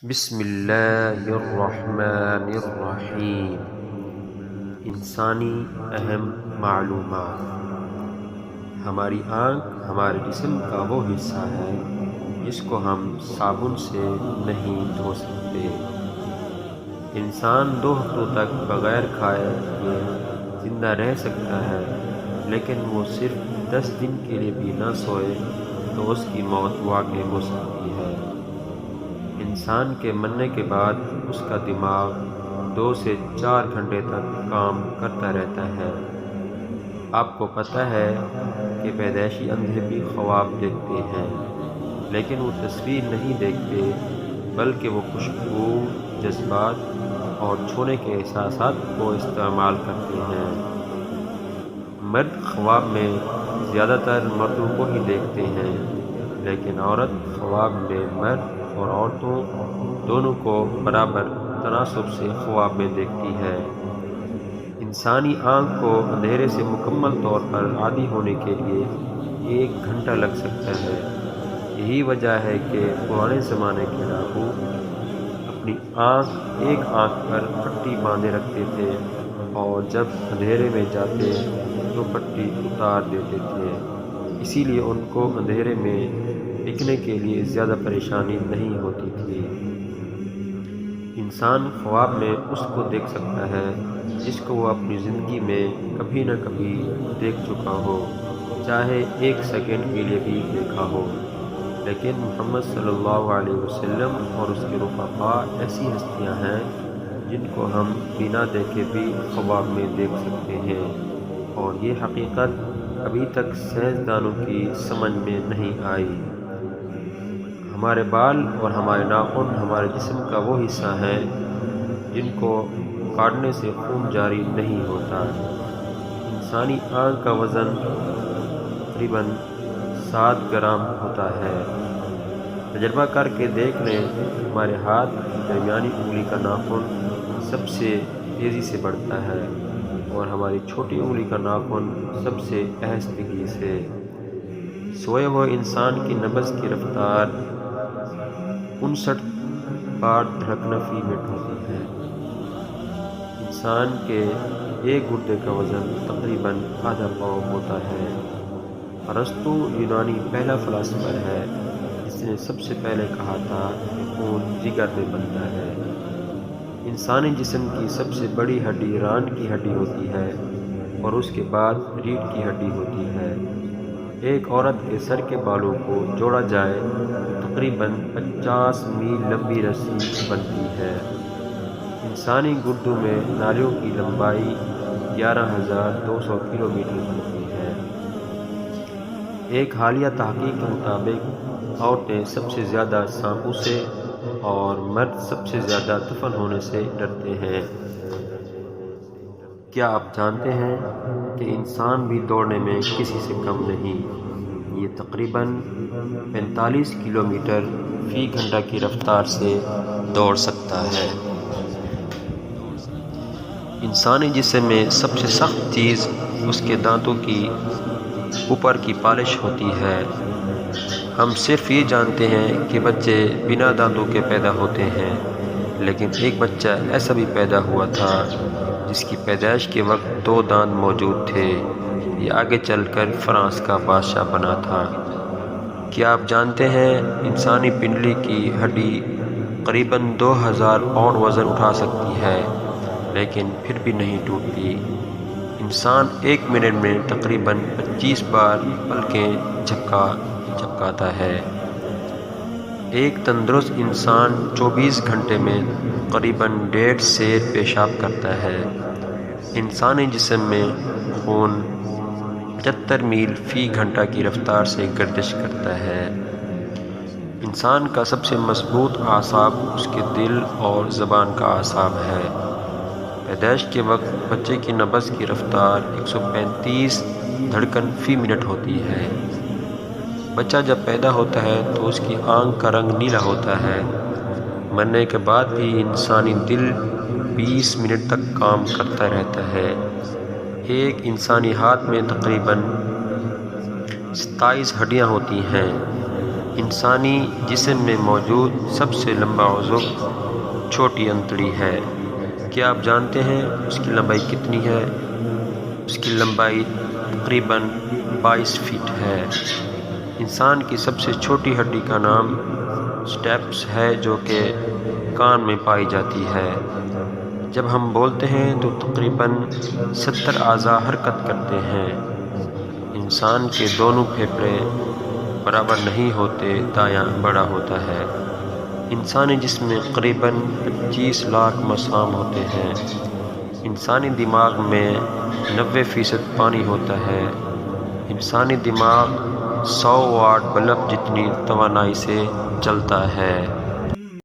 بسم اللہ الرحمن الرحیم۔ انسانی اہم معلومات۔ ہماری آنکھ ہمارے جسم کا وہ حصہ ہے جس کو ہم صابن سے نہیں دھو سکتے۔ انسان 2 ہفتوں تک بغیر کھائے ہوئے زندہ رہ سکتا ہے، لیکن وہ صرف 10 دن کے لیے بھی نہ سوئے تو اس کی موت واقع ہو سکتی ہے۔ انسان کے مرنے کے بعد اس کا دماغ 2 سے 4 گھنٹے تک کام کرتا رہتا ہے۔ آپ کو پتہ ہے کہ پیدائشی اندھے بھی خواب دیکھتے ہیں، لیکن وہ تصویر نہیں دیکھتے بلکہ وہ خوشبو، جذبات اور چھونے کے احساسات کو استعمال کرتے ہیں۔ مرد خواب میں زیادہ تر مردوں کو ہی دیکھتے ہیں، لیکن عورت خواب میں مرد اور عورتوں دونوں کو برابر تناسب سے خواب میں دیکھتی ہے۔ انسانی آنکھ کو اندھیرے سے مکمل طور پر عادی ہونے کے لیے 1 گھنٹہ لگ سکتا ہے۔ یہی وجہ ہے کہ پرانے زمانے کے ڈاکو اپنی ایک آنکھ پر پٹی باندھے رکھتے تھے اور جب اندھیرے میں جاتے تو پٹی اتار دیتے تھے، اسی لیے ان کو اندھیرے میں دکھنے کے لیے زیادہ پریشانی نہیں ہوتی تھی۔ انسان خواب میں اس کو دیکھ سکتا ہے جس کو وہ اپنی زندگی میں کبھی نہ کبھی دیکھ چکا ہو، چاہے 1 سیکنڈ کے لیے بھی دیکھا ہو۔ لیکن محمد صلی اللہ علیہ وسلم اور اس کے رفقاء ایسی ہستیاں ہیں جن کو ہم بنا دیکھے بھی خواب میں دیکھ سکتے ہیں، اور یہ حقیقت ابھی تک سائنسدانوں کی سمجھ میں نہیں آئی۔ ہمارے بال اور ہمارے ناخن ہمارے جسم کا وہ حصہ ہیں جن کو کاٹنے سے خون جاری نہیں ہوتا۔ انسانی آنکھ کا وزن تقریباً 7 گرام ہوتا ہے۔ تجربہ کر کے دیکھ لیں، ہمارے ہاتھ کی درمیانی انگلی کا ناخن سب سے تیزی سے بڑھتا ہے اور ہماری چھوٹی انگلی کا ناخن سب سے آہستگی سے۔ سوئے ہوئے انسان کی نبض کی رفتار 59 بار دھڑکنا فی منٹ ہوتی ہے۔ انسان کے ایک گردے کا وزن تقریباً ½ پاؤں ہوتا ہے۔ ارسطو یونانی پہلا فلاسفر ہے جس نے سب سے پہلے کہا تھا کہ خون جگر میں بنتا ہے۔ انسانی جسم کی سب سے بڑی ہڈی ران کی ہڈی ہوتی ہے اور اس کے بعد ریڑھ کی ہڈی ہوتی ہے۔ ایک عورت کے سر کے بالوں کو جوڑا جائے تو تقریباً 50 میل لمبی رسی بنتی ہے۔ انسانی گردوں میں نالیوں کی لمبائی 11,200 کلومیٹر ہوتی ہے۔ ایک حالیہ تحقیق کے مطابق عورتیں سب سے زیادہ سانپوں سے اور مرد سب سے زیادہ دفن ہونے سے ڈرتے ہیں۔ کیا آپ جانتے ہیں کہ انسان بھی دوڑنے میں کسی سے کم نہیں؟ یہ تقریباً 45 کلومیٹر فی گھنٹہ کی رفتار سے دوڑ سکتا ہے۔ انسانی جسم میں سب سے سخت چیز اس کے دانتوں کی اوپر کی پالش ہوتی ہے۔ ہم صرف یہ جانتے ہیں کہ بچے بنا دانتوں کے پیدا ہوتے ہیں، لیکن ایک بچہ ایسا بھی پیدا ہوا تھا جس کی پیدائش کے وقت 2 دانت موجود تھے۔ یہ آگے چل کر فرانس کا بادشاہ بنا تھا۔ کیا آپ جانتے ہیں انسانی پنڈلی کی ہڈی قریباً 2000 پاؤنڈ وزن اٹھا سکتی ہے، لیکن پھر بھی نہیں ٹوٹتی۔ انسان 1 منٹ میں تقریباً 25 بار پلکیں جھپکاتا ہے۔ ایک تندرست انسان 24 گھنٹے میں تقریباً 1.5 سیر پیشاب کرتا ہے۔ انسانی جسم میں خون 75 میل فی گھنٹہ کی رفتار سے گردش کرتا ہے۔ انسان کا سب سے مضبوط اعصاب اس کے دل اور زبان کا اعصاب ہے۔ پیدائش کے وقت بچے کی نبض کی رفتار 135 دھڑکن فی منٹ ہوتی ہے۔ بچہ جب پیدا ہوتا ہے تو اس کی آنکھ کا رنگ نیلا ہوتا ہے۔ مرنے کے بعد بھی انسانی دل 20 منٹ تک کام کرتا رہتا ہے۔ ایک انسانی ہاتھ میں تقریباً 27 ہڈیاں ہوتی ہیں۔ انسانی جسم میں موجود سب سے لمبا عضو چھوٹی انتڑی ہے۔ کیا آپ جانتے ہیں اس کی لمبائی کتنی ہے؟ اس کی لمبائی تقریباً 22 فٹ ہے۔ انسان کی سب سے چھوٹی ہڈی کا نام سٹیپس ہے، جو کہ کان میں پائی جاتی ہے۔ جب ہم بولتے ہیں تو تقریباً 70 اعضاء حرکت کرتے ہیں۔ انسان کے دونوں پھیپھڑے برابر نہیں ہوتے، دایاں بڑا ہوتا ہے۔ انسانی جسم میں قریباً 25 لاکھ مسام ہوتے ہیں۔ انسانی دماغ میں 90% پانی ہوتا ہے۔ انسانی دماغ 100 واٹ بلب جتنی توانائی سے چلتا ہے۔